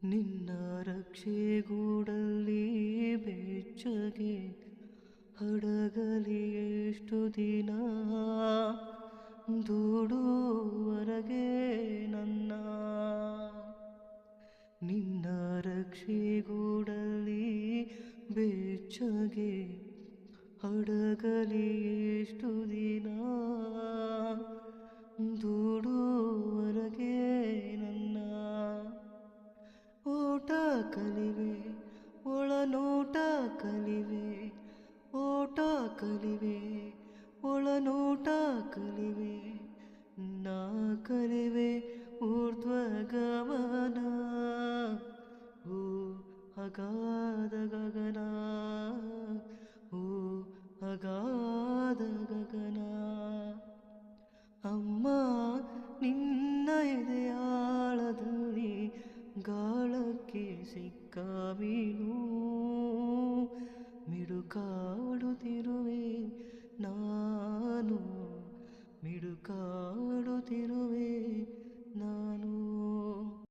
ನಿನ್ನ ರಕ್ಷೆಗೂಡಲ್ಲಿ ಬೆಚ್ಚಗೆ ಹಡಗಲಿ ಎಷ್ಟು ದಿನ ದೂಡುವರೆಗೆ ನನ್ನ ನಿನ್ನ ರಕ್ಷೆಗೂಡಲ್ಲಿ ಬೆಚ್ಚಗೆ ಹಡಗಲಿ ಎಷ್ಟು ದಿನ ದೂಡುವರೆಗೆ ನನ್ನ ಓಟ ಕಲಿವೆ ಒಳನೋಟ ಕಲಿವೆ ಓಟ ಕಲಿವೆ ಒಳನೋಟ ಕಲಿವೆ ನಾ ಕಲಿವೆ ಊರ್ಧ್ವಗಮನ ಓ ಅಗಾಧ ಗಗನ ಓ ಅಗಾಧ ಗಗನ ಅಮ್ಮ ನಿನ್ನ ಎದೆಯಾಳದಲ್ಲಿ ಗಾಳಕ್ಕೆ ಸಿಕ್ಕ ಮೀನು ಮಿಡುಕಾಡುತ್ತಿರುವೆ ನಾನು ಮಿಡುಕಾಡುತ್ತಿರುವೆ